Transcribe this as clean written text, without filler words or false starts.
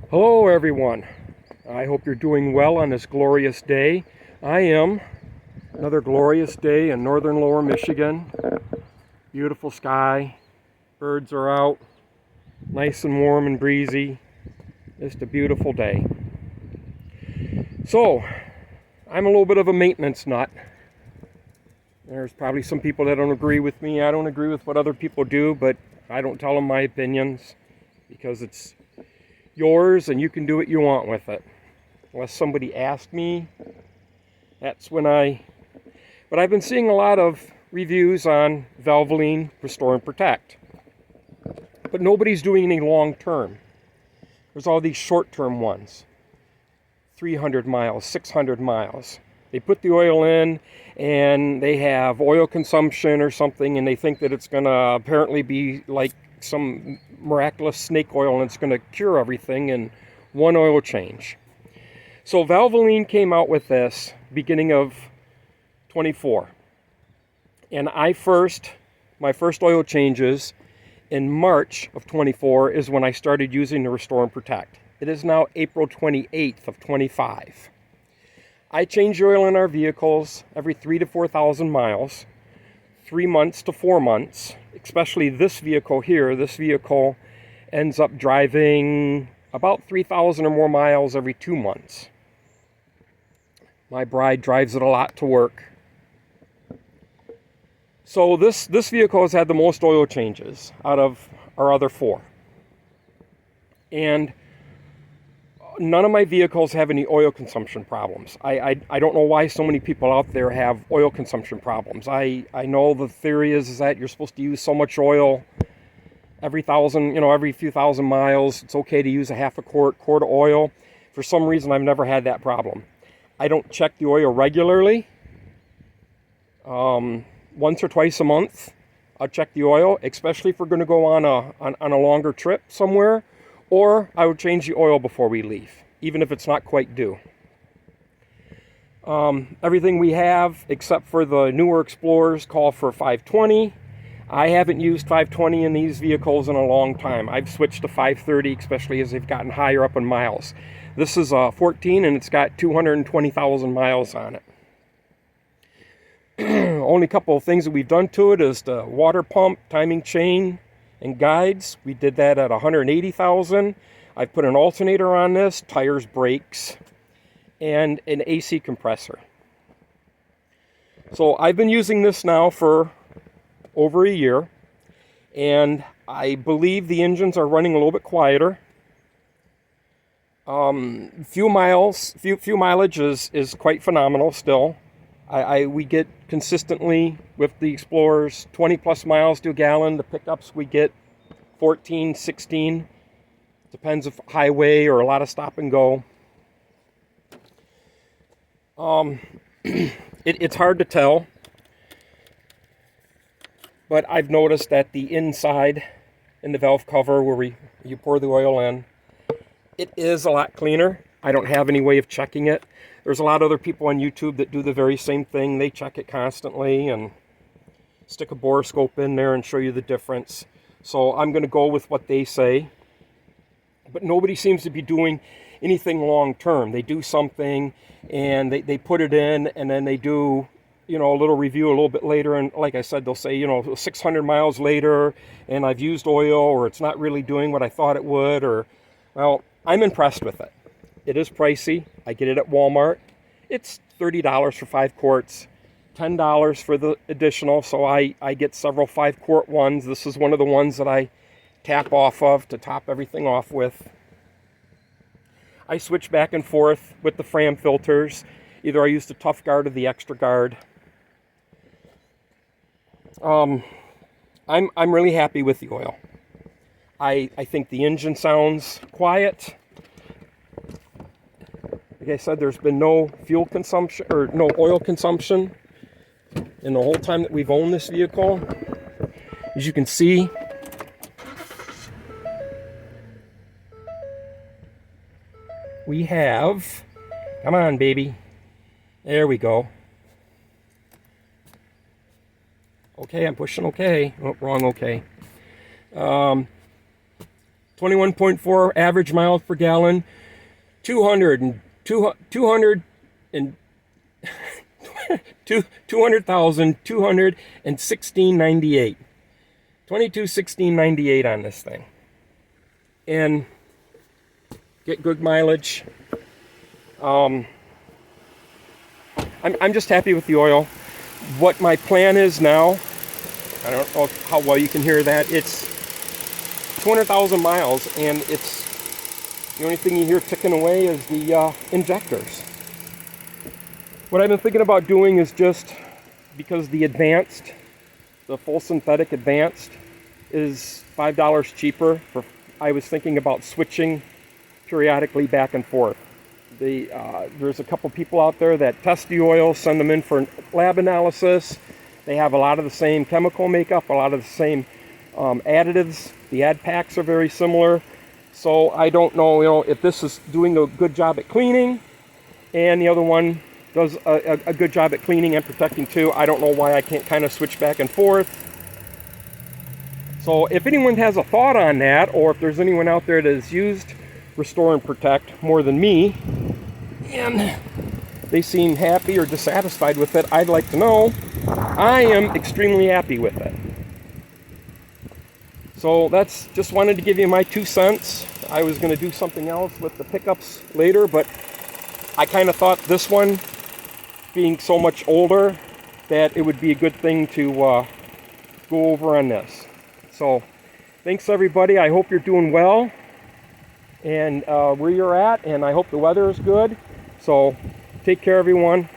Hello everyone. I hope you're doing well on this glorious day. I am. Another glorious day in northern lower Michigan. Beautiful sky. Birds are out. Nice and warm and breezy. Just a beautiful day. So, I'm a little bit of a maintenance nut. There's probably some people that don't agree with me. I don't agree with what other people do, but I don't tell them my opinions because it's yours and you can do what you want with it. Unless somebody asked me, that's when but I've been seeing a lot of reviews on Valvoline Restore and Protect. But nobody's doing any long term. There's all these short term ones. 300 miles, 600 miles. They put the oil in and they have oil consumption or something and they think that it's going to apparently be like some miraculous snake oil and it's going to cure everything in one oil change. So Valvoline came out with this beginning of 24. And my first oil changes in March of 24 is when I started using the Restore and Protect. It is now April 28th of 25. I change oil in our vehicles every 3,000 to 4,000 miles, 3 months to 4 months, especially this vehicle here. This vehicle ends up driving about 3,000 or more miles every 2 months. My bride drives it a lot to work. So this vehicle has had the most oil changes out of our other four. And none of my vehicles have any oil consumption problems. I don't know why so many people out there have oil consumption problems. I know the theory is that you're supposed to use so much oil every few thousand miles. It's okay to use a half a quart of oil. For some reason, I've never had that problem. I don't check the oil regularly. Once or twice a month, I'll check the oil, especially if we're going to go on a longer trip somewhere. Or I would change the oil before we leave, even if it's not quite due. Everything we have, except for the newer Explorers, call for 520. I haven't used 520 in these vehicles in a long time. I've switched to 530, especially as they've gotten higher up in miles. This is a 14 and it's got 220,000 miles on it. Only couple of things that we've done to it is the water pump, timing chain, and guides. We did that at 180,000. I've put an alternator on this, tires, brakes, and an AC compressor. So I've been using this now for over a year, and I believe the engines are running a little bit quieter. Few mileage is quite phenomenal still. We get consistently with the Explorers 20 plus miles to a gallon. The pickups we get 14, 16. Depends if highway or a lot of stop and go. It's hard to tell, but I've noticed that the inside in the valve cover where you pour the oil in, it is a lot cleaner. I don't have any way of checking it. There's a lot of other people on YouTube that do the very same thing. They check it constantly and stick a borescope in there and show you the difference. So I'm going to go with what they say. But nobody seems to be doing anything long term. They do something and they put it in and then they do, a little review a little bit later. And like I said, they'll say, 600 miles later and I've used oil or it's not really doing what I thought it would. Well, I'm impressed with it. It is pricey. I get it at Walmart. It's $30 for 5 quarts, $10 for the additional. So I get several 5-quart ones. This is one of the ones that I tap off of to top everything off with. I switch back and forth with the Fram filters. Either I use the Tough Guard or the Extra Guard. I'm really happy with the oil. I think the engine sounds quiet. Like I said, there's been no fuel consumption or no oil consumption in the whole time that we've owned this vehicle. As you can see, we have, come on baby, there we go. Okay, I'm pushing okay. Oh, wrong okay. 21.4 average miles per gallon, 200,216.98. 2216.98 on this thing. And get good mileage. I'm just happy with the oil. What my plan is now, I don't know how well you can hear that, it's 200,000 miles, and it's the only thing you hear ticking away is the injectors. What I've been thinking about doing is just, because the full synthetic advanced is $5 cheaper, I was thinking about switching periodically back and forth. There's a couple people out there that test the oil, send them in for lab analysis. They have a lot of the same chemical makeup, a lot of the same additives. The ad packs are very similar. So I don't know, if this is doing a good job at cleaning, and the other one does a good job at cleaning and protecting too. I don't know why I can't kind of switch back and forth. So if anyone has a thought on that, or if there's anyone out there that has used Restore and Protect more than me, and they seem happy or dissatisfied with it, I'd like to know. I am extremely happy with it. So that's, just wanted to give you my 2 cents. I was going to do something else with the pickups later, but I kind of thought this one, being so much older, that it would be a good thing to go over on this. So thanks everybody. I hope you're doing well, and where you're at, and I hope the weather is good. So take care everyone.